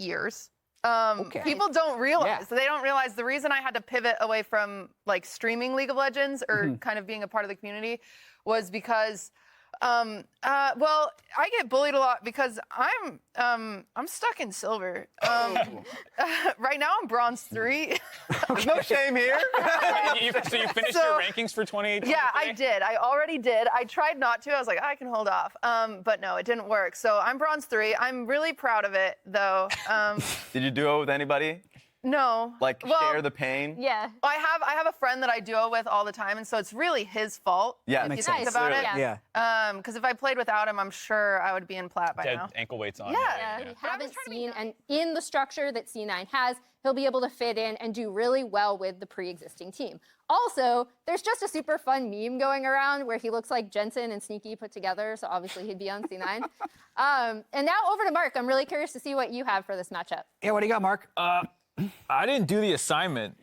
years. People don't realize. They don't realize the reason I had to pivot away from like streaming League of Legends or kind of being a part of the community was because, well, I get bullied a lot because I'm stuck in silver. Right now I'm bronze 3. There's no shame here. So you finished your rankings for 2018? Yeah, I did. I already did. I tried not to. I was like, I can hold off. But no, it didn't work. So I'm bronze 3. I'm really proud of it, though. Did you duo with anybody? No. Like, share the pain? Yeah. I have a friend that I duo with all the time, and so it's really his fault. Yeah, if makes you think sense. about it. Yeah. Because if I played without him, I'm sure I would be in plat by Dead now. ankle weights on. Yeah. We haven't seen, and in the structure that C9 has, he'll be able to fit in and do really well with the pre-existing team. Also, there's just a super fun meme going around where he looks like Jensen and Sneaky put together, so obviously he'd be on C9. And now over to Mark. I'm really curious to see what you have for this matchup. Yeah, what do you got, Mark? I didn't do the assignment.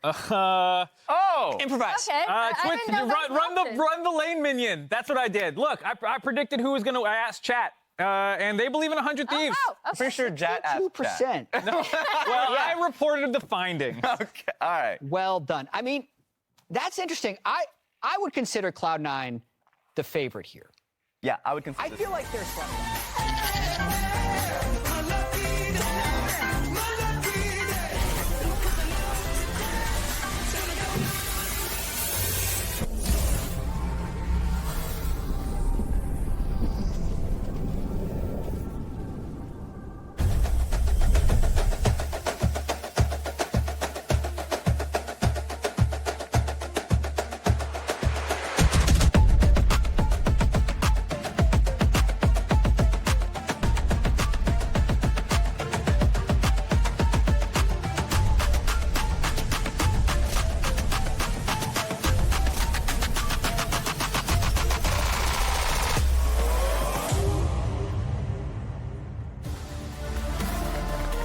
Oh! Improvise. Okay. I didn't know that was an option. Run the lane minion. That's what I did. Look, I predicted who was going to ask chat. And they believe in 100 Thieves. Oh, wow. I'm pretty sure Jet asked 2%. Well, I reported the findings. Okay, all right. Well done. I mean, that's interesting. I would consider Cloud9 the favorite here. Yeah, I would consider I feel like there's fun.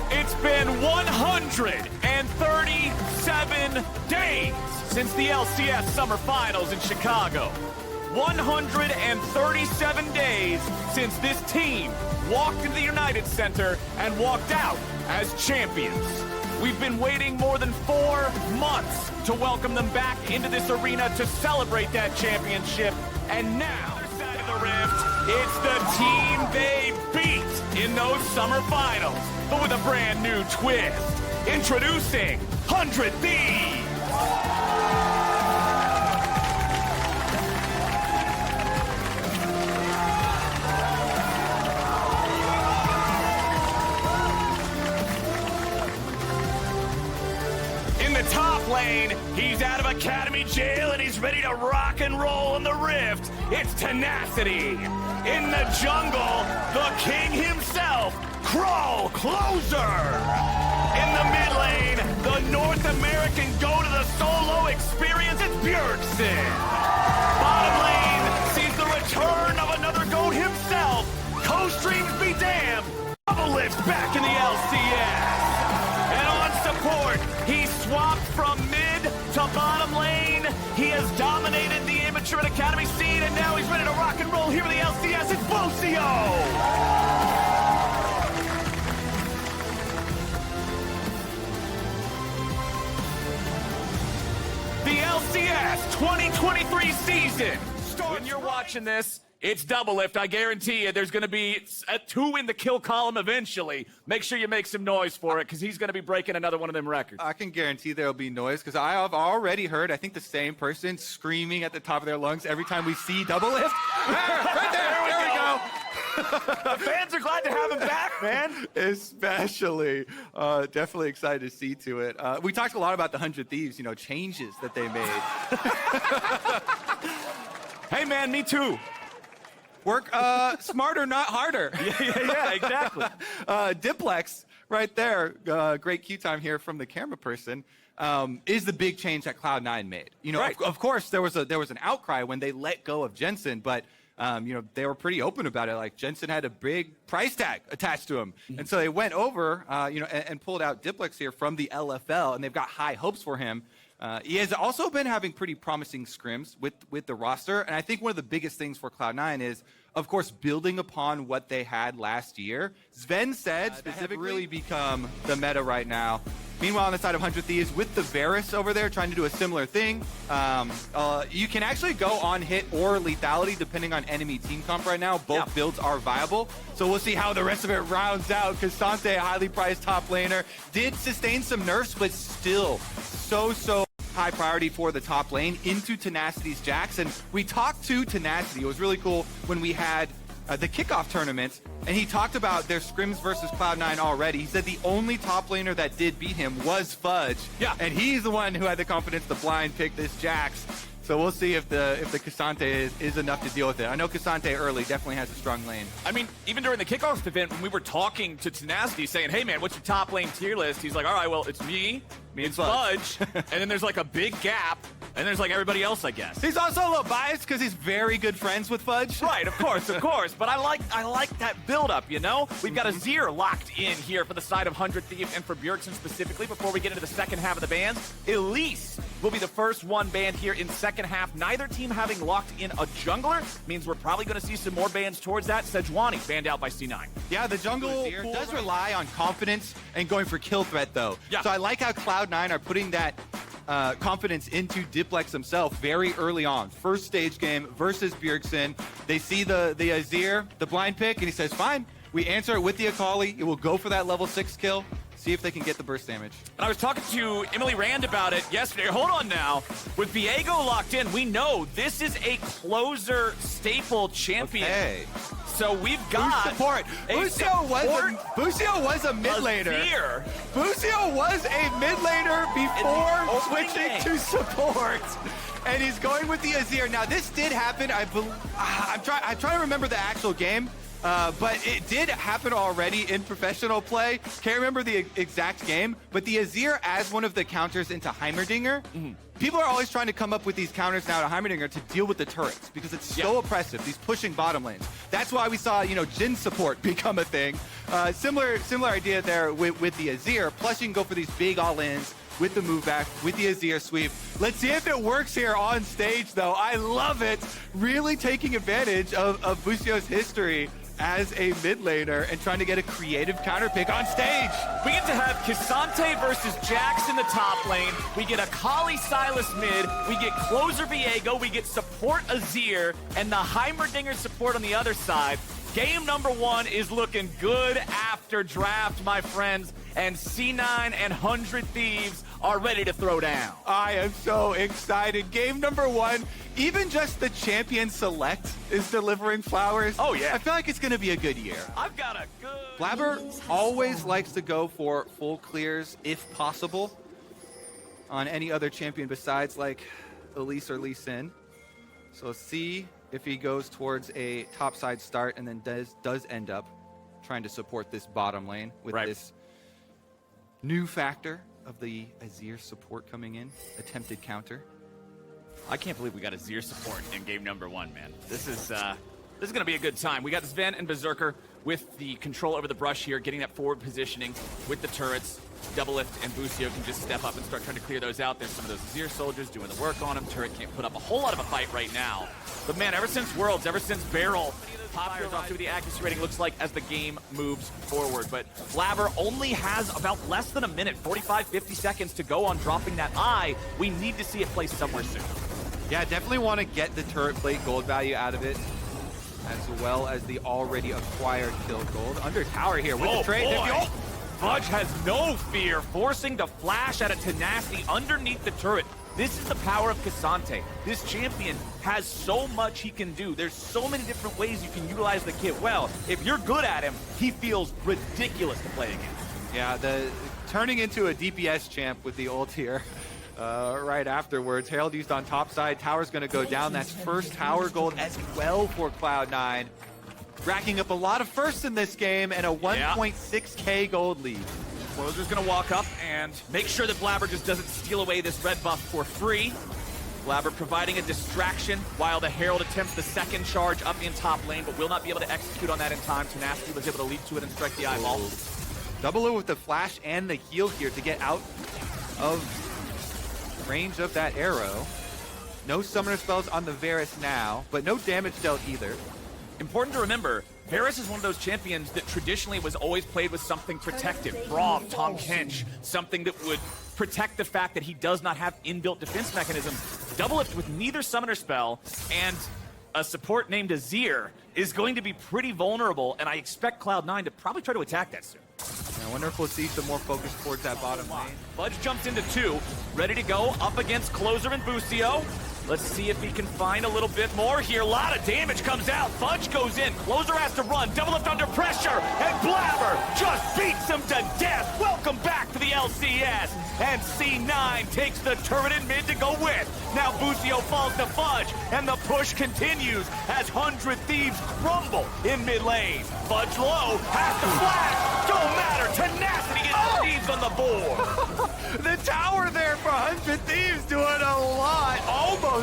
It's been 137 days since the LCS Summer Finals in Chicago. 137 days since this team walked into the United Center and walked out as champions. We've been waiting more than 4 months to welcome them back into this arena to celebrate that championship. And now, other side of the rift, it's the team they beat in those summer finals, but with a brand new twist. Introducing 100 Thieves. In the top lane, he's out of academy jail and he's ready to rock and roll in the rift. It's Tenacity. In the jungle, the king himself, Crawl Closer. In the mid lane, the North American go-to-the-solo experience, it's Bjergsen. Bottom lane sees the return of another GOAT himself. Co-streams be damned. Doublelift's back in the LCS. And on support, he swapped from mid to bottom lane. He has dominated the amateur and academy scene, and now he's ready to rock and roll here in the LCS. It's Bocio. The LCS 2023 season. When you're watching this, it's Doublelift. I guarantee you there's going to be a 2 in the kill column eventually. Make sure you make some noise for it, because he's going to be breaking another one of them records. I can guarantee there'll be noise, because I have already heard, I think, the same person screaming at the top of their lungs every time we see Doublelift. Right there we go. The fans are glad to have him back, man. Especially. Definitely excited to see to it. We talked a lot about the 100 Thieves, changes that they made. Hey, man, me too. Work smarter, not harder. Yeah, exactly. Diplex, right there, great cue time here from the camera person, is the big change that Cloud9 made. Right. Of course, there was an outcry when they let go of Jensen, but they were pretty open about it. Like, Jensen had a big price tag attached to him. And so they went over, and pulled out Diplex here from the LFL, and they've got high hopes for him. He has also been having pretty promising scrims with the roster, and I think one of the biggest things for Cloud9 is, of course, building upon what they had last year. Sven said specifically really become the meta right now. Meanwhile, on the side of 100 Thieves, with the Varus over there trying to do a similar thing, you can actually go on hit or lethality depending on enemy team comp right now. Both builds are viable, so we'll see how the rest of it rounds out. Cassante, a highly prized top laner, did sustain some nerfs, but still so high priority for the top lane into Tenacity's Jax. And we talked to Tenacity. It was really cool when we had the kickoff tournament, and he talked about their scrims versus Cloud9 already. He said the only top laner that did beat him was Fudge. Yeah. And he's the one who had the confidence to blind pick this Jax. So we'll see if the Cassante is enough to deal with it. I know Cassante early definitely has a strong lane. I mean, even during the kickoff event, when we were talking to Tenacity saying, hey man, what's your top lane tier list? He's like, all right, well, it's me, it's Fudge, and then there's like a big gap, and there's like everybody else, I guess. He's also a little biased because he's very good friends with Fudge. Right, of course. But I like that build-up, you know? We've got Azir locked in here for the side of 100 Thief and for Bjergsen specifically before we get into the second half of the bans. Elise will be the first one banned here in second half. Neither team having locked in a jungler means we're probably going to see some more bans towards that. Sejuani banned out by C9. Yeah, the jungle does rely on confidence and going for kill threat, though. Yeah. So I like how Cloud9 are putting that confidence into Diplex himself very early on. First stage game versus Bjergsen. They see the Azir, the blind pick, and he says, fine. We answer it with the Akali. It will go for that level 6 kill. See if they can get the burst damage. And I was talking to Emily Rand about it yesterday. Hold on now. With Viego locked in, we know this is a closer staple champion. Okay. So we've got support. Busio was a mid laner. Busio was a mid laner before switching to support. And he's going with the Azir. Now this did happen. I'm trying to remember the actual game. But it did happen already in professional play. Can't remember the exact game, but the Azir as one of the counters into Heimerdinger. People are always trying to come up with these counters now to Heimerdinger to deal with the turrets because it's so oppressive, these pushing bottom lanes. That's why we saw, Jhin support become a thing. Similar idea there with the Azir. Plus you can go for these big all-ins with the move back, with the Azir sweep. Let's see if it works here on stage, though. I love it. Really taking advantage of Busio's history as a mid laner and trying to get a creative counter pick on stage. We get to have Cassante versus Jax in the top lane. We get Akali Sylas mid. We get closer Viego. We get support Azir and the Heimerdinger support on the other side. Game number 1 is looking good after draft, my friends, and C9 and 100 Thieves are ready to throw down. I am so excited. Game number 1, even just the champion select is delivering flowers. Oh, yeah. I feel like it's going to be a good year. I've got a good... Blabber always likes to go for full clears, if possible, on any other champion besides, like, Elise or Lee Sin. So see if he goes towards a topside start and then does end up trying to support this bottom lane with this new factor of the Azir support coming in, attempted counter. I can't believe we got Azir support in game number 1, man. This is gonna be a good time. We got Sven and Berserker with the control over the brush here, getting that forward positioning with the turrets. Double Lift and Busio can just step up and start trying to clear those out. There's some of those Azir soldiers doing the work on him. Turret can't put up a whole lot of a fight right now. But man, ever since Worlds, ever since Barrel fires off through the accuracy rating, looks like as the game moves forward. But Blabber only has about less than a minute, 45, 50 seconds to go on dropping that eye. We need to see it placed somewhere soon. Yeah, definitely want to get the turret plate gold value out of it, as well as the already acquired kill gold. Under tower here with the trade. Fudge has no fear, forcing the flash out of Tenacity underneath the turret. This is the power of Cassante. This champion has so much he can do. There's so many different ways you can utilize the kit well. If you're good at him, he feels ridiculous to play against. Yeah, turning into a DPS champ with the ult here right afterwards. Herald used on top side. Tower's going to go down. That's first tower gold as well for Cloud9. Racking up a lot of firsts in this game and a 1.6k gold lead. Closer's gonna walk up and make sure that Blabber just doesn't steal away this red buff for free. Blabber providing a distraction while the Herald attempts the second charge up in top lane, but will not be able to execute on that in time. Tenacity was able to leap to it and strike the eyeball. Double it with the flash and the heal here to get out of range of that arrow. No summoner spells on the Varus now, but no damage dealt either. Important to remember, Varus is one of those champions that traditionally was always played with something protective. Braum, Tahm Kench, something that would protect the fact that he does not have inbuilt defense mechanisms. Doublelift with neither summoner spell and a support named Azir is going to be pretty vulnerable, and I expect Cloud9 to probably try to attack that soon. I wonder if we'll see some more focus towards that bottom lane. Fudge jumps into 2, ready to go up against Closer and Busio. Let's see if he can find a little bit more here. A lot of damage comes out. Fudge goes in. Closer has to run. Doublelift under pressure. And Blabber just beats him to death. Welcome back to the LCS. And C9 takes the turret in mid to go with. Now Busio falls to Fudge. And the push continues as 100 Thieves crumble in mid lane. Fudge low. Has to flash. Don't matter. Tenacity gets Thieves on the board. The tower there for 100 Thieves doing a lot. Almost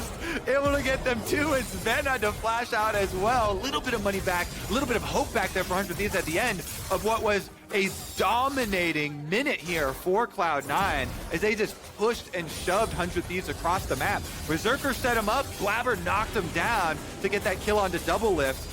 able to get them 2, and Sven had to flash out as well. A little bit of money back, a little bit of hope back there for 100 Thieves at the end of what was a dominating minute here for Cloud9 as they just pushed and shoved 100 Thieves across the map. Berserker set him up, Blabber knocked him down to get that kill onto Doublelift.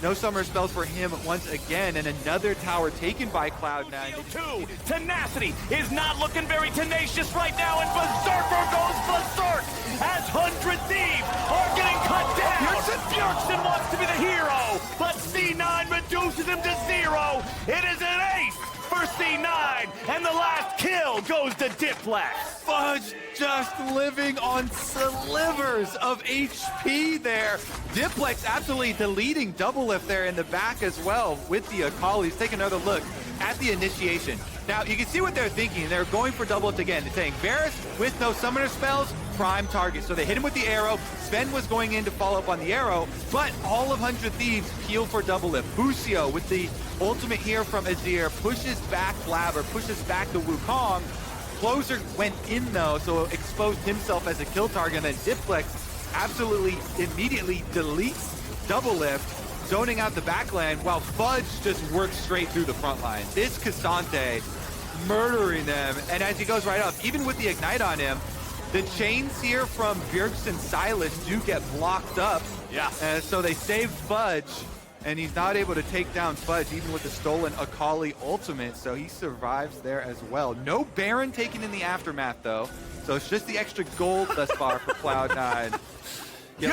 No summer spells for him once again, and another tower taken by Cloud9. Tenacity is not looking very tenacious right now, and Berserker goes berserk as 100 Thieves are getting cut down. Bjergsen wants to be the hero, but C9 reduces him to 0. It is an ace for C9, and the last kill goes to Diplex. Fudge just living on slivers of HP there. Diplex absolutely deleting Doublelift there in the back as well with the Akali. Let's take another look at the initiation. Now, you can see what they're thinking. They're going for Doublelift again. They're saying, Varus with no summoner spells, prime target. So they hit him with the arrow. Sven was going in to follow up on the arrow, but all of 100 Thieves peel for Doublelift. Busio with the ultimate here from Azir pushes back Blabber, pushes back the Wukong. Closer went in though, so exposed himself as a kill target, and then Diplex absolutely immediately deletes Doublelift, zoning out the backline while Fudge just works straight through the front line. This Cassante murdering them, and as he goes right up, even with the Ignite on him, the chains here from Bjergsen and Silas do get blocked up. Yeah. So they save Fudge, and he's not able to take down Fudge even with the stolen Akali ultimate, so he survives there as well. No Baron taken in the aftermath though, so it's just the extra gold thus far for Cloud9. You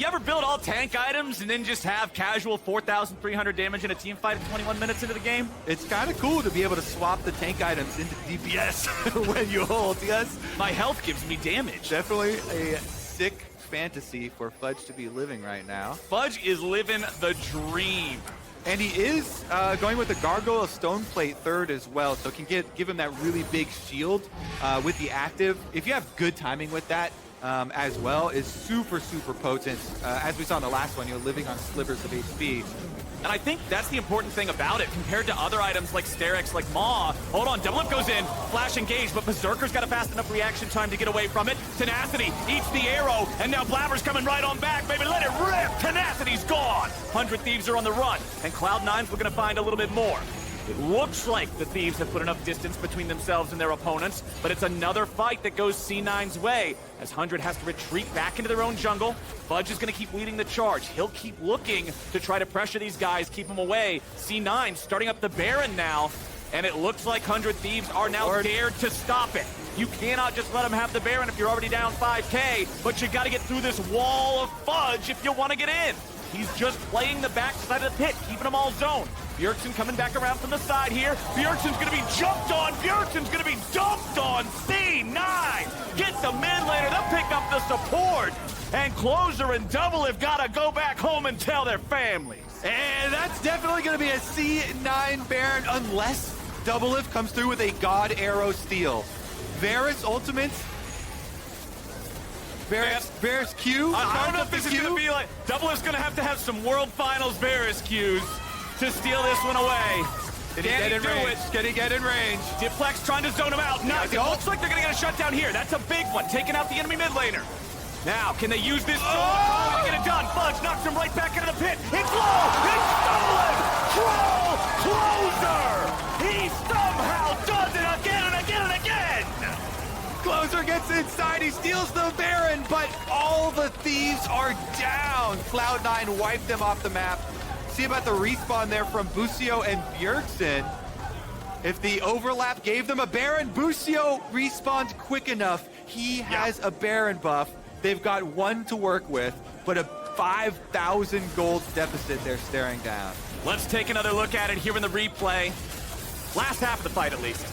ever build all tank items and then just have casual 4,300 damage in a team fight 21 minutes into the game? It's kind of cool to be able to swap the tank items into DPS when you ult, yes? My health gives me damage. Definitely a sick fantasy for Fudge to be living right now. Fudge is living the dream. And he is going with the Gargoyle Stoneplate third as well, so can give him that really big shield with the active. If you have good timing with that, as well, is super, super potent. As we saw in the last one, you're living on slivers of HP. And I think that's the important thing about it compared to other items like Sterix, like Maw. Hold on, Doublelift goes in, flash engaged, but Berserker's got a fast enough reaction time to get away from it. Tenacity eats the arrow, and now Blabber's coming right on back. Baby, let it rip! Tenacity's gone! 100 Thieves are on the run, and Cloud9's looking to find a little bit more. It looks like the Thieves have put enough distance between themselves and their opponents, but it's another fight that goes C9's way, as 100 has to retreat back into their own jungle. Fudge is going to keep leading the charge. He'll keep looking to try to pressure these guys, keep them away. C9 starting up the Baron now, and it looks like 100 Thieves are now dared to stop it. You cannot just let them have the Baron if you're already down 5K, but you got to get through this wall of Fudge if you want to get in. He's just playing the backside of the pit, keeping them all zoned. Bjergsen coming back around from the side here. Bjergsen's going to be jumped on. Bjergsen's going to be dumped on. C9 gets the mid laner. They'll pick up the support. And Closer and Doublelift got to go back home and tell their families. And that's definitely going to be a C9 Baron unless Doublelift comes through with a God Arrow steal. Varus ultimate. Varus Q. I don't know if this is going to be like... Doublelift's going to have some World Finals Varus Qs to steal this one away. Can he get in range? Diplex trying to zone him out. Nice. It looks like they're going to get a shutdown here. That's a big one, taking out the enemy mid laner. Now, can they use this to get it done? Fudge knocks him right back into the pit. It's low. It's stolen. Troll Closer. He somehow does it again and again and again. Closer gets inside, he steals the Baron, but all the thieves are down. Cloud9 wiped them off the map. See about the respawn there from Busio and Bjergsen. If the overlap gave them a Baron, Busio respawns quick enough. He has a Baron buff. They've got one to work with, but a 5,000 gold deficit they're staring down. Let's take another look at it here in the replay. Last half of the fight, at least.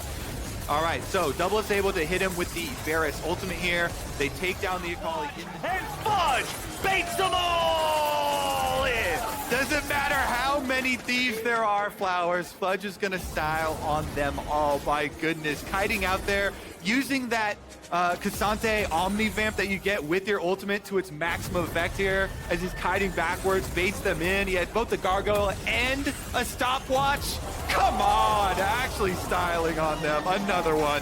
All right, so Double's able to hit him with the Varus ultimate here. They take down the Akali. And Fudge baits them all in. Doesn't matter how many thieves there are, Flowers. Fudge is going to style on them all. My goodness. Kiting out there, using that Cassante Omni Vamp that you get with your ultimate to its maximum effect here. As he's kiting backwards, baits them in. He had both the Gargoyle and a stopwatch. Come on, actually styling on them. Another one.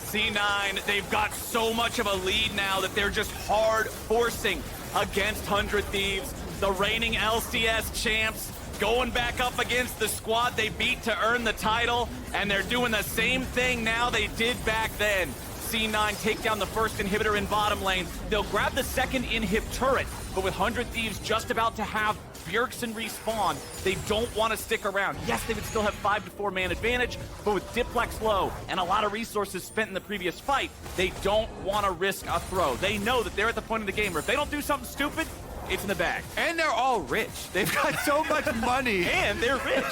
C9, they've got so much of a lead now that they're just hard forcing against 100 Thieves. The reigning LCS champs going back up against the squad they beat to earn the title, and they're doing the same thing now they did back then. C9 take down the first inhibitor in bottom lane. They'll grab the second inhib turret, but with 100 Thieves just about to have Bjergsen respawn, they don't want to stick around. Yes, they would still have 5 to 4 man advantage, but with Diplex low and a lot of resources spent in the previous fight, they don't want to risk a throw. They know that they're at the point of the game where if they don't do something stupid, it's in the bag. And they're all rich. They've got so much money. And they're rich.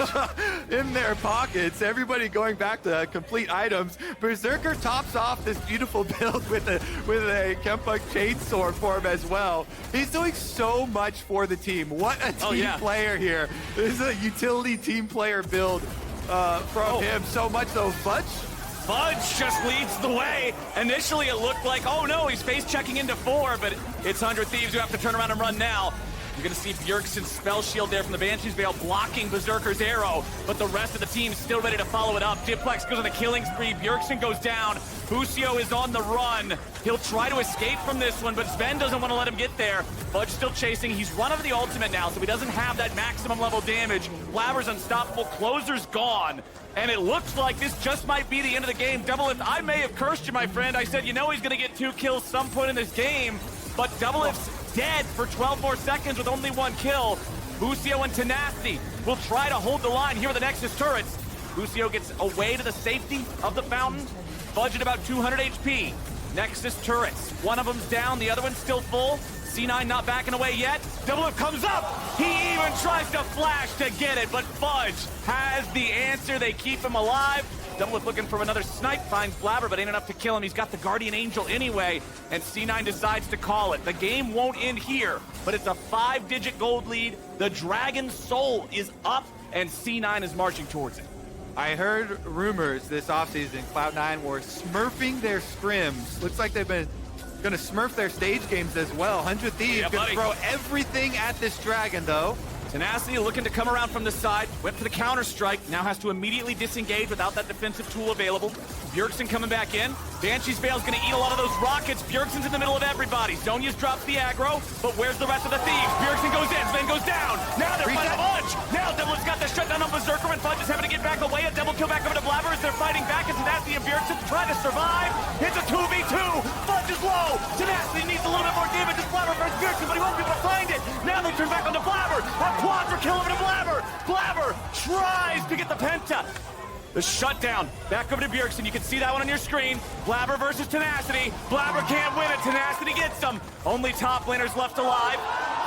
In their pockets. Everybody going back to complete items. Berserker tops off this beautiful build with a Kempa Chainsword for him as well. He's doing so much for the team. What a team player here. This is a utility team player build from him. So much so. Fudge just leads the way. Initially, it looked like, oh no, he's face checking into 4, but it's 100 Thieves who have to turn around and run now. You're going to see Bjergsen's spell shield there from the Banshee's Veil blocking Berserker's arrow, but the rest of the team still ready to follow it up. Diplex goes on a killing spree. Bjergsen goes down. Busio is on the run. He'll try to escape from this one, but Sven doesn't want to let him get there. Fudge still chasing. He's run over the ultimate now, so he doesn't have that maximum level damage. Blabber's unstoppable. Closer's gone. And it looks like this just might be the end of the game. Doublelift, I may have cursed you, my friend. I said, you know he's going to get 2 kills some point in this game, but Doublelift's dead for 12 more seconds with only 1 kill. Busio and Tenacity will try to hold the line here with the Nexus turrets. Busio gets away to the safety of the fountain. Fudge at about 200 HP. Nexus turrets. One of them's down, the other one's still full. C9 not backing away yet. Doublelift comes up. He even tries to flash to get it, but Fudge has the answer. They keep him alive. Doublelift looking for another snipe, finds Blabber, but ain't enough to kill him. He's got the Guardian Angel anyway, and C9 decides to call it. The game won't end here, but it's a 5-digit gold lead. The Dragon's Soul is up, and C9 is marching towards it. I heard rumors this offseason Cloud9 were smurfing their scrims. Looks like they've been going to smurf their stage games as well. 100 Thieves going to throw everything at this dragon, though. Tenacity looking to come around from the side, went for the counter strike, now has to immediately disengage without that defensive tool available. Bjergsen coming back in. Banshee's Veil's gonna eat a lot of those rockets. Bjergsen's in the middle of everybody. Zonia's drops the aggro, but where's the rest of the Thieves? Bjergsen goes in, Sven goes down. Now they're fighting Fudge. Now Doublelift's got the shutdown on Berserker, and Fudge is having to get back away. A double kill back over to Blabber as they're fighting back. And Tenacity and Bjergsen try to survive. It's a 2v2. Fudge is low. Tenacity needs a little bit more damage. It's Blabber versus Bjergsen, but he won't be able to find it. Now they turn back onto Blabber. A quadra kill over to Blabber. Blabber tries to get the penta. The shutdown back over to Bjergsen. You can see that one on your screen. Blabber versus Tenacity. Blabber can't win it. Tenacity gets them. Only top laners left alive.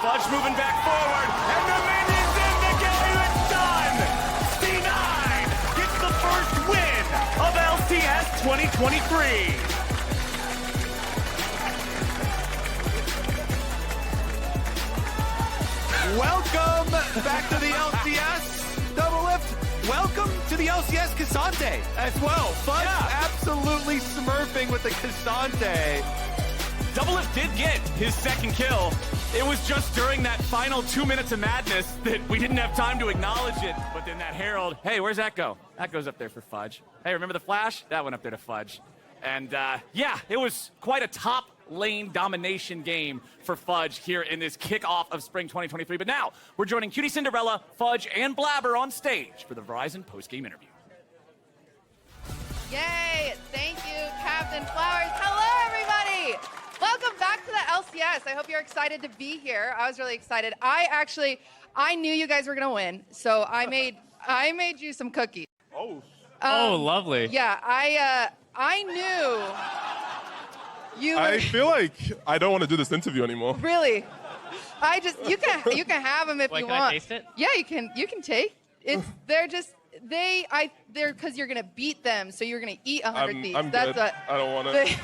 Fudge moving back forward. And the minion's in the game. It's done. C9 gets the first win of LCS 2023. Welcome back to the LCS. Doublelift. Welcome to the LCS Cassante as well. Fudge absolutely smurfing with the Cassante. Doublelift did get his second kill. It was just during that final 2 minutes of madness that we didn't have time to acknowledge it. But then that Herald, hey, where's that go? That goes up there for Fudge. Hey, remember the flash? That went up there to Fudge. And yeah, it was quite a top lane domination game for Fudge here in this kickoff of Spring 2023. But now we're joining Cutie Cinderella, Fudge, and Blabber on stage for the Verizon postgame interview. Yay! Thank you, Captain Flowers. Hello, everybody! LCS. I hope you're excited to be here. I was really excited. I knew you guys were gonna win, so I made you some cookies. Oh. Oh, lovely. Yeah, I knew you. I would- feel like I don't want to do this interview anymore. Really, you can have them if Wait, you can I want. taste it? Yeah, you can take. They're because you're gonna beat them, so you're gonna eat 100 of these. I'm That's good. what. I don't want it.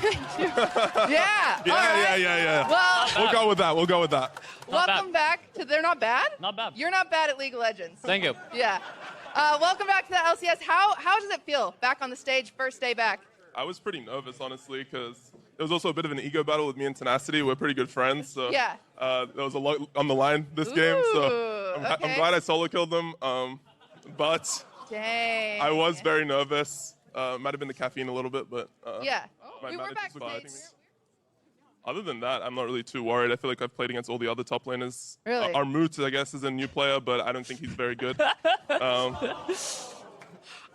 Yeah. all right. Yeah. Well, We'll go with that. We'll go with that. welcome back to. They're not bad. Not bad. You're not bad at League of Legends. Thank you. Yeah. Welcome back to the LCS. How does it feel back on the stage, first day back? I was pretty nervous, honestly, because it was also a bit of an ego battle with me and Tenacity. We're pretty good friends, so Yeah. there was a lot on the line this game. So Ooh, I'm okay. glad I solo killed them. But Dang. I was very nervous. Might have been the caffeine a little bit, but Yeah. my We were managers were backstage. guiding me. Other than that, I'm not really too worried. I feel like I've played against all the other top laners. Really? Our Moot, I guess, is a new player, but I don't think he's very good.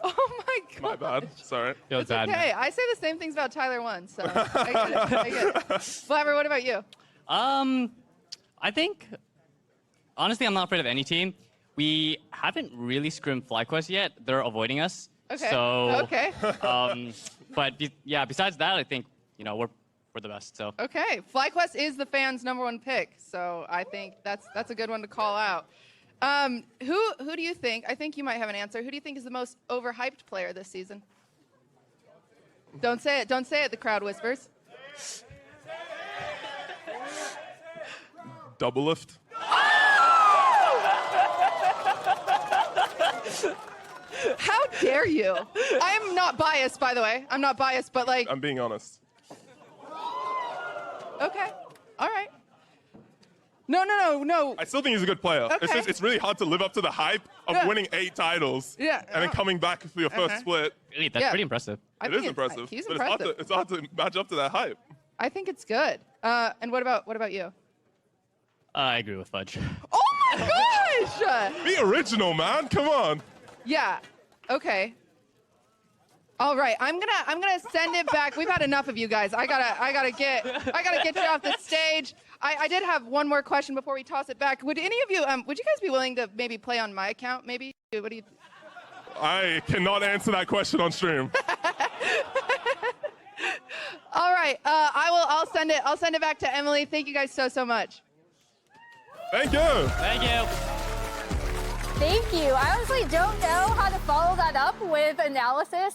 Oh my God. My bad. Sorry. Feels bad. Okay, I say the same things about Tyler once, so I get it. I get it. Flabber, what about you? I think, honestly, I'm not afraid of any team. We haven't really scrimmed FlyQuest yet. They're avoiding us. Okay. So, Okay. yeah, besides that, I think, we're the best. So, Okay. FlyQuest is the fans' #1 pick, so I think that's a good one to call out. Who do you think? I think you might have an answer. Who do you think is the most overhyped player this season? Don't say it. Don't say it. The crowd whispers. Double lift. How dare you? I'm not biased, by the way. I'm not biased, but like. I'm being honest. Okay. All right. No. I still think he's a good player. It's Okay. just it's really hard to live up to the hype of Yeah. winning 8 titles Yeah. and then coming back for your first split. really, that's Yeah. pretty impressive. I It think is impressive. He's but impressive. it's hard to match up to that hype. I think it's good. And what about you? I agree with Fudge. Oh my gosh! Be original, man. Come on. Yeah. Okay. All right. I'm gonna send it back. We've had enough of you guys. I gotta get you off the stage. I did have one more question before we toss it back. Would any of you would you guys be willing to maybe play on my account? Maybe. What do you? I cannot answer that question on stream. All right. I'll send it back to Emily. Thank you guys so much. Thank you. Thank you. Thank you. I honestly don't know how to follow that up with analysis,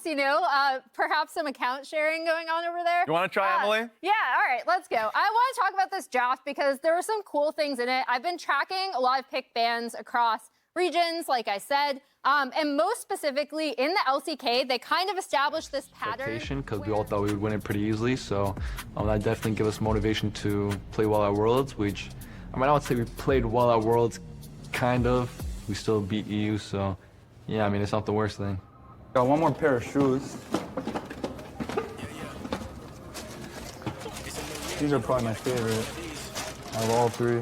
perhaps some account sharing going on over there. You want to try, Emily? Yeah, all right, let's go. I want to talk about this draft because there were some cool things in it. I've been tracking a lot of pick bans across regions, like I said, and most specifically in the LCK, they kind of established this pattern. Because we all thought we would win it pretty easily, so that definitely gave us motivation to play well at Worlds, which, I would say we played well at Worlds, kind of. We still beat EU, so yeah, it's not the worst thing. Got one more pair of shoes. These are probably my favorite. I have all 3.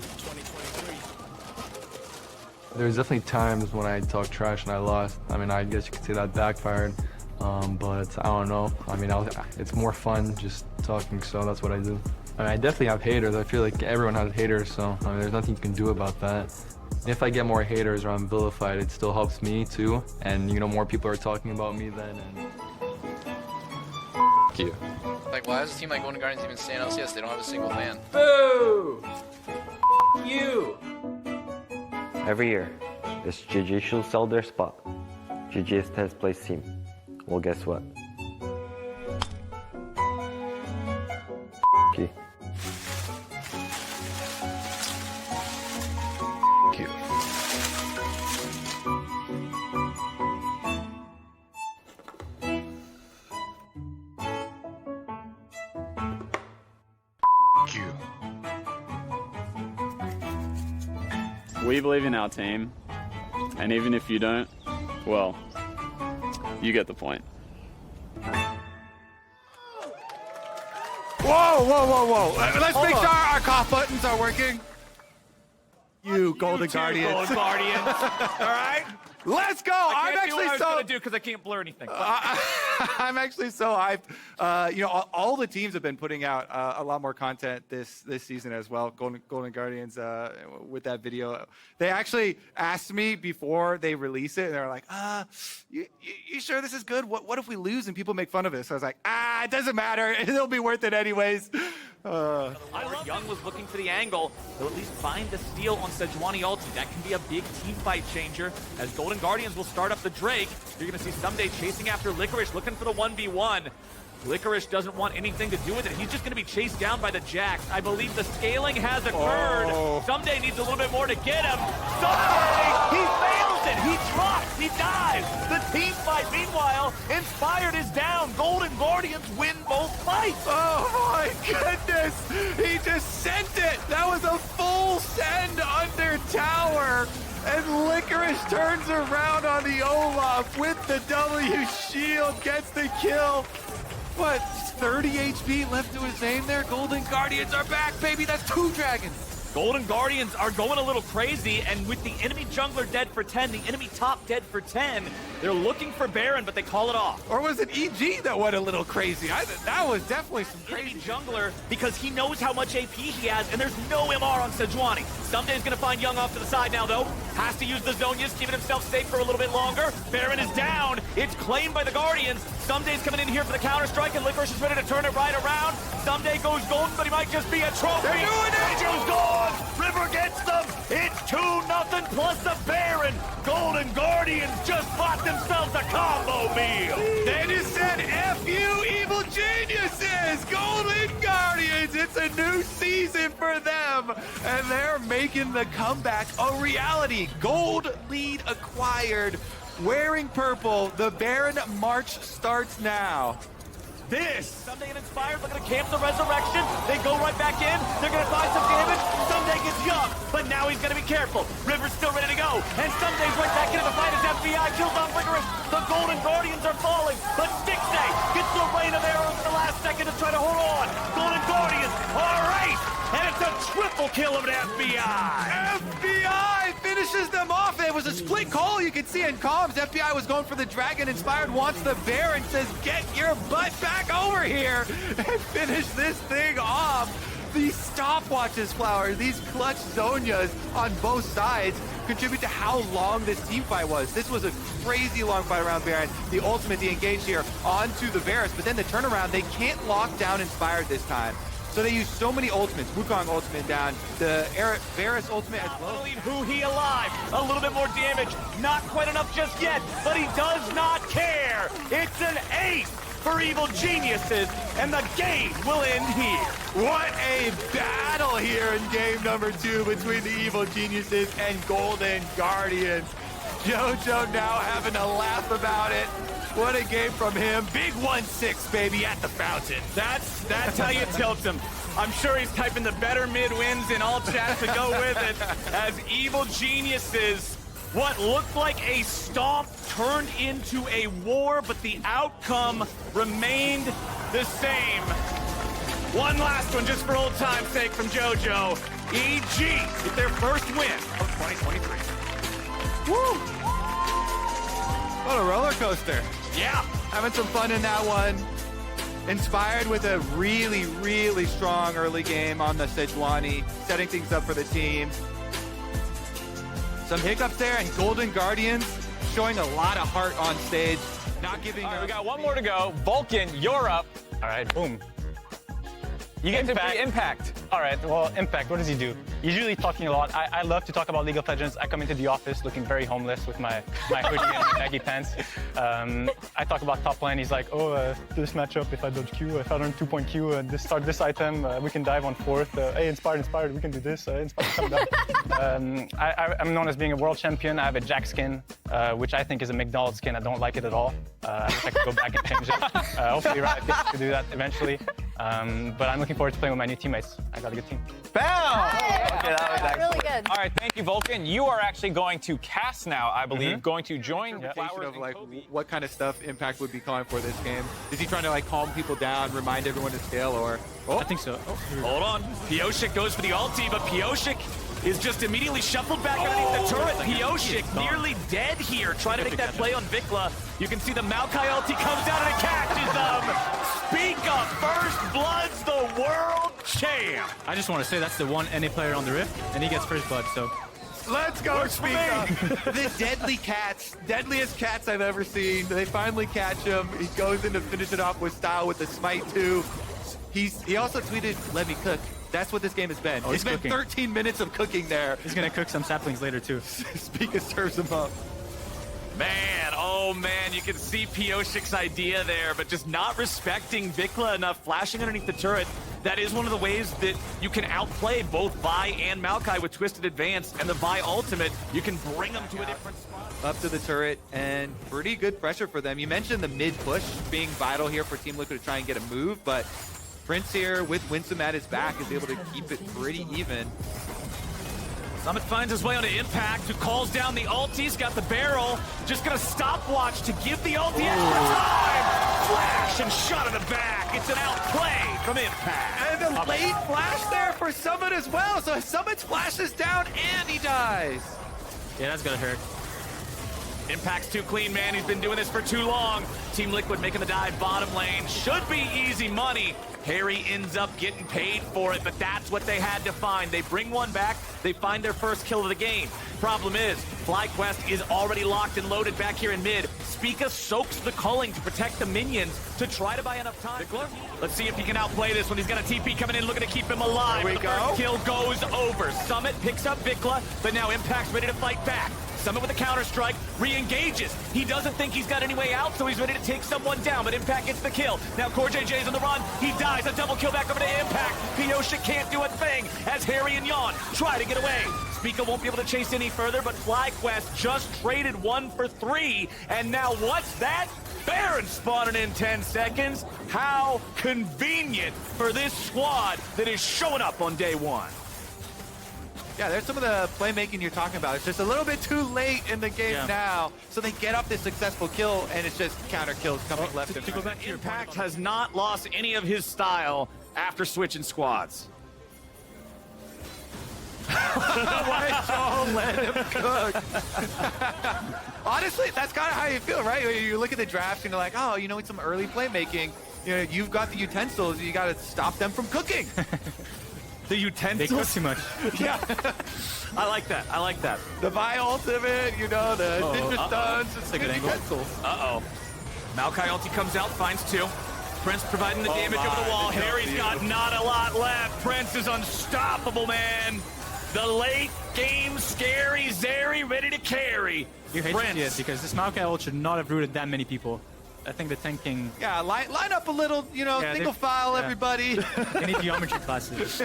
There's definitely times when I talked trash and I lost. I guess you could say that backfired, but I don't know. It's more fun just talking, so that's what I do. I definitely have haters. I feel like everyone has haters, so there's nothing you can do about that. If I get more haters or I'm vilified, it still helps me too, and more people are talking about me then. And you. Like, why does a team like Golden Guardians even stay in LCS? They don't have a single fan. Boo! You! Every year, this GG should sell their spot. GG is 10th place team. Well, guess what? you. You. We believe in our team, and even if you don't, well, you get the point. Whoa. Let's make sure our cough buttons are working. You Golden Guardians. Golden Guardians. All right? Let's go! I'm actually so do because I can't blur anything. I'm actually so hyped. You know, all the teams have been putting out a lot more content this season as well. Golden Guardians with that video. They actually asked me before they release it, and they're like, you sure this is good? What if we lose and people make fun of us? So I was like, it doesn't matter. It'll be worth it anyways. Young was looking for the angle. He'll at least find the steal on Sejuani ulti. That can be a big team fight changer. As Golden Guardians will start up the Drake, you're going to see Someday chasing after Licorice, looking for the 1v1. Licorice doesn't want anything to do with it. He's just going to be chased down by the Jax. I believe the scaling has occurred. Someday needs a little bit more to get him. Someday, he fails it. He drops. He dies. The team fight, meanwhile, Inspired is down. Golden Guardians win both fights. Oh my goodness. He just sent it. That was a full send under tower. And Licorice turns around on the Olaf with the W shield, gets the kill. What, 30 HP left to his name there? Golden Guardians are back, baby. That's 2 dragons. Golden Guardians are going a little crazy, and with the enemy jungler dead for 10, the enemy top dead for 10, they're looking for Baron, but they call it off. Or was it EG that went a little crazy? That was definitely some crazy. Enemy jungler, because he knows how much AP he has, and there's no MR on Sejuani. Someday's going to find Young off to the side now, though. Has to use the Zonias, keeping himself safe for a little bit longer. Baron is down. It's claimed by the Guardians. Someday's coming in here for the counter-strike, and Licorice is ready to turn it right around. Someday goes golden, but he might just be a trophy. They're doing it! Angel's gone! River gets them! It's 2-0 plus the Baron! Golden Guardians just bought themselves a combo meal! They just said, F you, evil geniuses! Golden Guardians, it's a new season for them! And they're making the comeback a reality. Gold lead acquired. Wearing purple, the Baron March starts now. This! Someday and Inspired looking to camp the resurrection. They go right back in. They're going to find some damage. Someday gets Young, but now he's going to be careful. River's still ready to go. And Someday's right back into the fight as FBI kills off Licorice. The Golden Guardians are falling, but Stixay gets the rain of arrows in the last second to try to hold on. Golden Guardians are right! And it's a triple kill of an FBI! FBI finishes them off. It was a split call. You could see in comms. FBI was going for the dragon. Inspired wants the Baron. Says, get your butt back over here and finish this thing off. These stopwatches, Flowers, these clutch Zonias on both sides contribute to how long this team fight was. This was a crazy long fight around Baron. The ultimate, the engage here onto the Varus, but then the turnaround, they can't lock down Inspired this time. So they use so many ultimates. Wukong ultimate down, the Varus ultimate as well. Who he alive. A little bit more damage. Not quite enough just yet, but he does not care. It's an ace for evil geniuses, and the game will end here. What a battle here in game number 2 between the evil geniuses and Golden Guardians. JoJo now having a laugh about it. What a game from him. Big 1-6, baby, at the fountain. That's how you tilt him. I'm sure he's typing the better mid wins in all chats to go with it. As evil geniuses, what looked like a stomp turned into a war, but the outcome remained the same. One last one just for old time's sake from JoJo. EG with their first win of 2023. Woo! What a roller coaster. Yeah. Having some fun in that one. Inspired with a really, really strong early game on the Sejuani, setting things up for the team. Some hiccups there, and Golden Guardians showing a lot of heart on stage. Not giving up. We got one more to go. Vulcan, you're up. All right, boom. You get to be Impact. All right, well, Impact, what does he do? Usually talking a lot. I love to talk about League of Legends. I come into the office looking very homeless with my hoodie and baggy pants. I talk about top lane. He's like, this matchup, if I dodge Q, if I learn 2-point Q, and start this item, we can dive on fourth. Hey, Inspired, we can do this. Inspired, come down. I'm known as being a world champion. I have a Jack skin, which I think is a McDonald's skin. I don't like it at all. I wish I could go back and change it. Hopefully, Riot gets to do that eventually. But I'm looking forward to playing with my new teammates. I got a good team. Bam! Okay, that was excellent. Really good. All right, thank you, Vulcan. You are actually going to cast now, I believe, going to join Flowers of like what kind of stuff Impact would be calling for this game. Is he trying to like calm people down, remind everyone to scale, or? I think so. Hold on. Pioshik goes for the ulti, but Pioshik is just immediately shuffled back underneath the turret. Pioshik nearly dead here, trying to make that play on Vikla. You can see the Maokai ulti comes down and it catches them. Spica first bloods the world champ. I just want to say that's the one NA player on the Rift, and he gets first blood, so. Let's go, Spica. The deadly cats, deadliest cats I've ever seen. They finally catch him. He goes in to finish it off with style with the smite too. He also tweeted, "Let me cook." That's what this game has been. It's been 13 minutes of cooking there. He's gonna cook some saplings later too. Spica serves him up. Man, oh man, you can see Pioshik's idea there, but just not respecting Vikla enough, flashing underneath the turret. That is one of the ways that you can outplay both Vi and Maokai with Twisted Advance, and the Vi ultimate, you can bring them to a different spot. Up to the turret, and pretty good pressure for them. You mentioned the mid push being vital here for Team Liquid to try and get a move, but Prince here with Winsome at his back is able to keep it pretty even. Summit finds his way onto Impact, who calls down the ult. He's got the barrel. Just gonna stopwatch to give the ulti extra time. Flash and shot in the back. It's an outplay from Impact. And a late flash there for Summit as well. So Summit splashes down and he dies. Yeah, that's gonna hurt. Impact's too clean, man. He's been doing this for too long. Team Liquid making the dive bottom lane. Should be easy money. Harry ends up getting paid for it, but that's what they had to find. They bring one back. They find their first kill of the game. Problem is, FlyQuest is already locked and loaded back here in mid. Spica soaks the culling to protect the minions to try to buy enough time. Vikla? Let's see if he can outplay this one. He's got a TP coming in, looking to keep him alive. There we go. First kill goes over. Summit picks up Vikla, but now Impact's ready to fight back. Summit with a counter-strike, re-engages. He doesn't think he's got any way out, so he's ready to take someone down, but Impact gets the kill. Now CoreJJ's on the run. He dies. A double kill back over to Impact. Pioshik can't do a thing as Harry and Yawn try to get away. Spica won't be able to chase any further, but FlyQuest just traded 1 for 3, and now what's that? Baron spawning in 10 seconds. How convenient for this squad that is showing up on day 1. Yeah, there's some of the playmaking you're talking about. It's just a little bit too late in the game now. So they get up this successful kill, and it's just counter kills coming left and right. Impact has not lost any of his style after switching squads. Let him cook. Honestly, that's kind of how you feel, right? You look at the draft and you're like, oh, you know, it's some early playmaking. You know, you've got the utensils. You got to stop them from cooking. The utensils? They cook too much. Yeah. I like that. I like that. The Vi ultimate, you know, the ninja stuns. It's a good angle. Utensils. Uh-oh. Maokai ulti comes out, finds 2. Prince providing the damage over the wall. Harry's got not a lot left. Prince is unstoppable, man. The late game scary Zeri ready to carry. You hate to see it because this Maokai ult should not have rooted that many people. I think the tanking... Yeah, line up a little, you know, single file, everybody. They need geometry classes.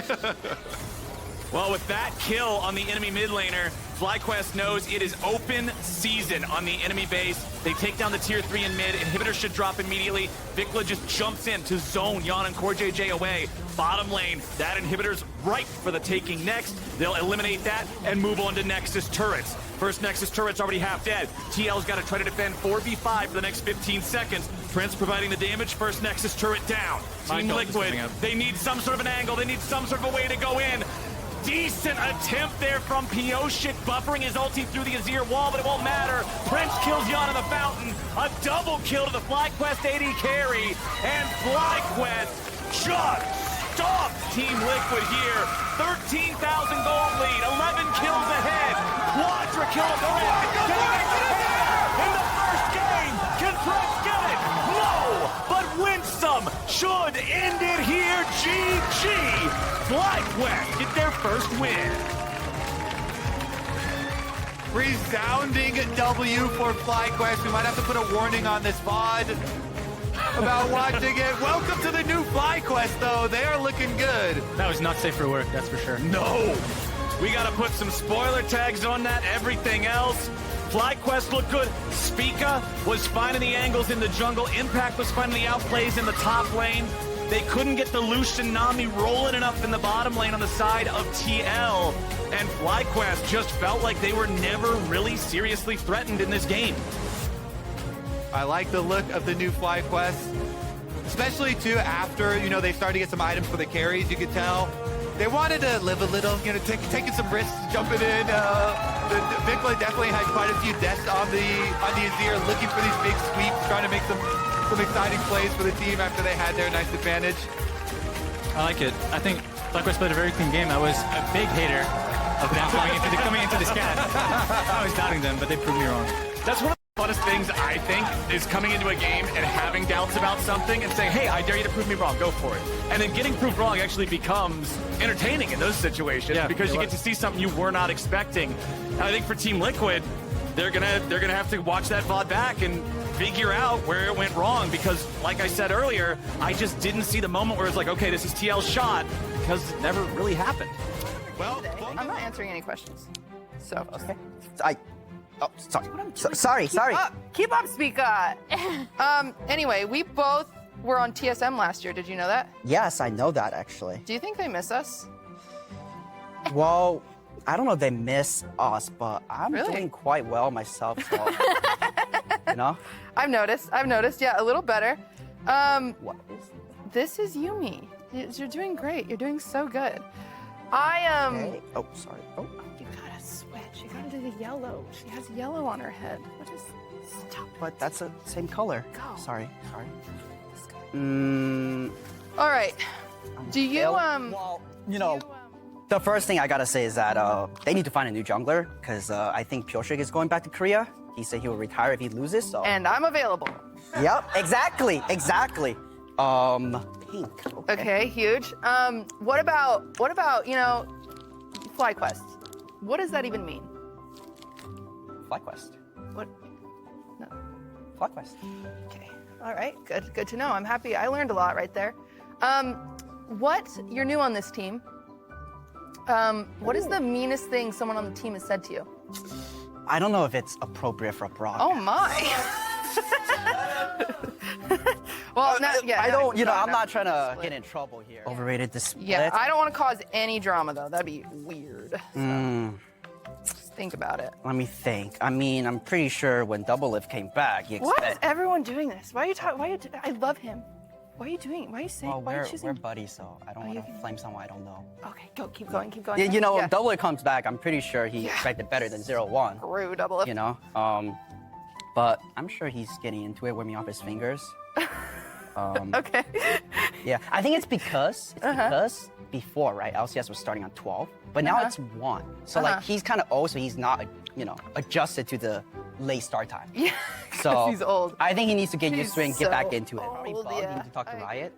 Well, with that kill on the enemy mid laner, FlyQuest knows it is open season on the enemy base. They take down the tier 3 in mid. Inhibitor should drop immediately. Vikla just jumps in to zone Yawn and CoreJJ away. Bottom lane, that inhibitor's ripe for the taking next. They'll eliminate that and move on to Nexus turrets. First Nexus turret's already half dead. TL's got to try to defend 4v5 for the next 15 seconds. Prince providing the damage. First Nexus turret down. Team Liquid, they need some sort of an angle. They need some sort of a way to go in. Decent attempt there from Pioshik, buffering his ulti through the Azir wall, but it won't matter. Prince kills Yawn in the fountain. A double kill to the FlyQuest AD carry, and FlyQuest just stomped Team Liquid here. 13,000 gold lead, 11 kills ahead. Quadra kill threat. In the first game, can Prince get it? No, but Winsome should end it here. GG. FlyQuest get their first win. Resounding W for FlyQuest. We might have to put a warning on this VOD about watching it. Welcome to the new FlyQuest, though. They are looking good. That was not safe for work, that's for sure. No. We got to put some spoiler tags on that. Everything else. FlyQuest looked good. Spica was finding the angles in the jungle. Impact was finding the outplays in the top lane. They couldn't get the Lucian Nami rolling enough in the bottom lane on the side of TL. And FlyQuest just felt like they were never really seriously threatened in this game. I like the look of the new FlyQuest, especially too after, you know, they started to get some items for the carries. You could tell They wanted to live a little, taking some risks, jumping in. Vikla definitely had quite a few deaths on the Azir, looking for these big sweeps, trying to make some exciting plays for the team after they had their nice advantage. I like it. I think FlyQuest played a very clean game. I was a big hater of them coming into the scat. I was doubting them, but they proved me wrong. That's one of the funnest things, I think, is coming into a game and having doubts about something and saying, hey, I dare you to prove me wrong, go for it. And then getting proved wrong actually becomes entertaining in those situations because you get to see something you were not expecting. And I think for Team Liquid, they're gonna have to watch that VOD back and figure out where it went wrong because, like I said earlier, I just didn't see the moment where it's like, okay, this is TL's shot because it never really happened. Well, I'm not answering any questions. So, okay. Sorry. Keep up, Speaka. Anyway, we both were on TSM last year. Did you know that? Yes, I know that actually. Do you think they miss us? Well, I don't know if they miss us, but I'm doing quite well myself. So, you know? I've noticed. Yeah, a little better. What is this is Yumi. You're doing great. You're doing so good. Okay. Oh, sorry. Oh. You gotta switch. You gotta do the yellow. She has yellow on her head. What is? Stop. But that's the same color. Go. Sorry. All right. Do you Well, the first thing I gotta say is that they need to find a new jungler because I think Piotrek is going back to Korea. He said he will retire if he loses. So. And I'm available. Yep. Exactly. Pink. Okay, huge. What about FlyQuest? What does that even mean? FlyQuest. What? No. FlyQuest. Okay. All right. Good to know. I'm happy. I learned a lot right there. You're new on this team. What is the meanest thing someone on the team has said to you? I don't know if it's appropriate for a broadcast. Oh my. Well, I'm not trying to get in trouble here. Overrated the split. Yeah, I don't want to cause any drama though. That'd be weird. Just think about it. Let me think. I mean, I'm pretty sure when Double Lift came back, he Why is everyone doing this? Why are you talking? I love him. Why are you doing it? Why are you saying? Well, why are you choosing? we're buddies, so I don't want to flame someone I don't know. Okay, go. Keep going. Yeah, when Double Lift comes back, I'm pretty sure he expected better than 0-1. True, Double Lift. But I'm sure he's getting into it with me off his fingers. Okay. Yeah, I think it's because before, right, LCS was starting on 12, but now it's 1. So like he's kind of old, so he's not, adjusted to the late start time. Yeah, so he's old. I think he needs to get used to it and get back so into it. Probably old, He needs to talk to Riot,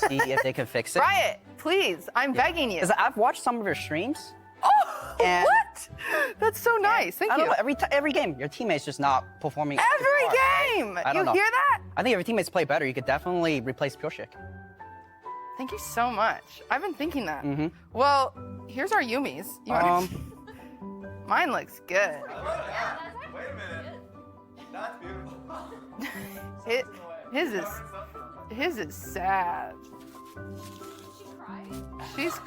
see if they can fix it. Riot, please, I'm begging you. Because I've watched some of your streams. Oh, and what? That's so nice. Thank you. I don't know, every game, your teammate's just not performing. Every game! I don't know. You hear that? I think if your teammates play better, you could definitely replace Piotrek. Thank you so much. I've been thinking that. Well, here's our Yumis. Mine looks good. Wait a minute. That's beautiful. His is sad.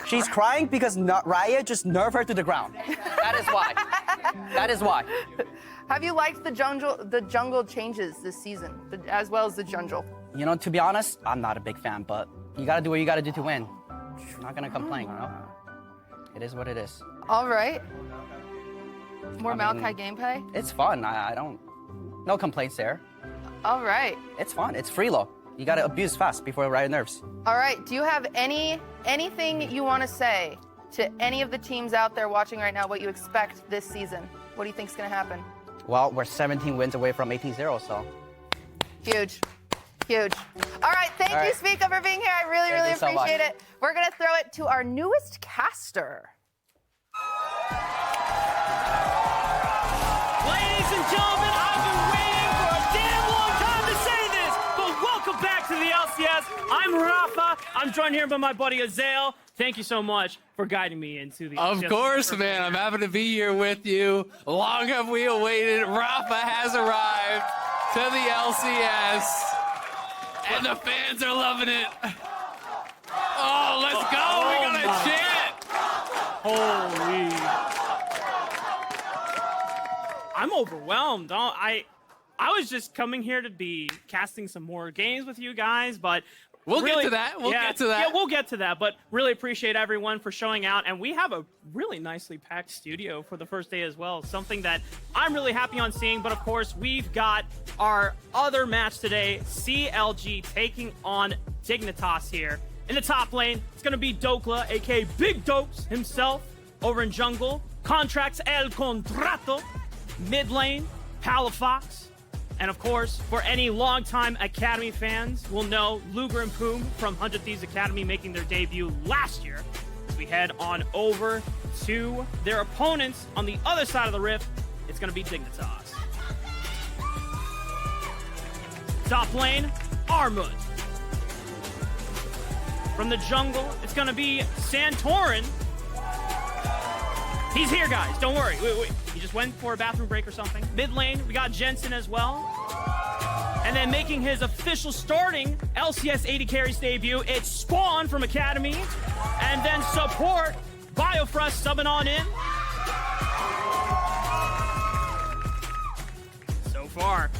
She's crying because Riot just nerfed her to the ground. That is why. Have you liked the jungle changes this season, as well as the jungle? To be honest, I'm not a big fan, but you gotta do what you gotta do to win. I'm not gonna complain, It is what it is. All right. More Maokai gameplay? It's fun. No complaints there. All right. It's fun. It's freelo. You gotta abuse fast before Riot nerfs. All right. Do you have anything you want to say to any of the teams out there watching right now? What you expect this season? What do you think is gonna happen? Well, we're 17 wins away from 18-0, so. Huge. All right, thank you, Speaka, for being here. I really appreciate it. We're gonna throw it to our newest caster. Ladies and gentlemen, I've been waiting for a damn long time to say this, but welcome back to the LCS. I'm Rafa. I'm joined here by my buddy Azael. Thank you so much for guiding me into the Of course, man. I'm happy to be here with you. Long have we awaited. Rafa has arrived to the LCS. And the fans are loving it. Oh, let's go. We're going to chant. Holy. I'm overwhelmed. I was just coming here to be casting some more games with you guys, but We'll really, get to that. We'll get to that. Yeah, we'll get to that. But really appreciate everyone for showing out. And we have a really nicely packed studio for the first day as well. Something that I'm really happy on seeing. But of course, we've got our other match today, CLG taking on Dignitas here. In the top lane, it's going to be Dokla, aka Big Dokes himself, over in jungle. Contracts El Contrato. Mid lane, Palafox. And of course, for any longtime Academy fans, will know Luger and Poom from 100 Thieves Academy making their debut last year. As we head on over to their opponents on the other side of the rift, it's going to be Dignitas. Top lane, Armut. From the jungle, it's going to be Santorin. He's here, guys. Don't worry. Wait. He just went for a bathroom break or something. Mid lane, we got Jensen as well. And then making his official starting LCS 80 carries debut, it's Spawn from Academy. And then support, Biofrost subbing on in. So far,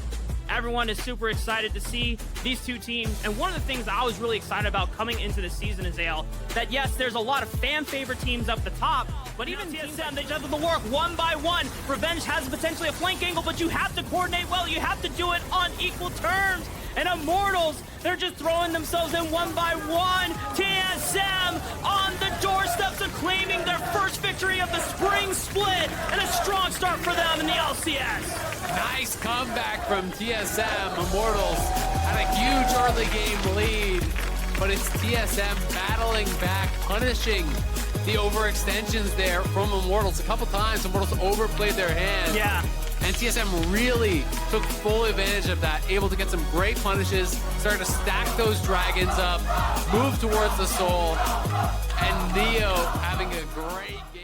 everyone is super excited to see these two teams. And one of the things I was really excited about coming into the season is, that yes, there's a lot of fan favorite teams up the top, but even TSM, they just have to work one by one. Revenge has potentially a flank angle, but you have to coordinate well. You have to do it on equal terms. And Immortals, they're just throwing themselves in one by one. TSM on the doorsteps of claiming their first victory of the spring split, and a strong start for them in the LCS. Nice comeback from TSM. Immortals had a huge early game lead, but it's TSM battling back, punishing the overextensions there from Immortals. A couple times, Immortals overplayed their hand. Yeah. And TSM really took full advantage of that, able to get some great punishes, started to stack those dragons up, move towards the soul, and Neo having a great game.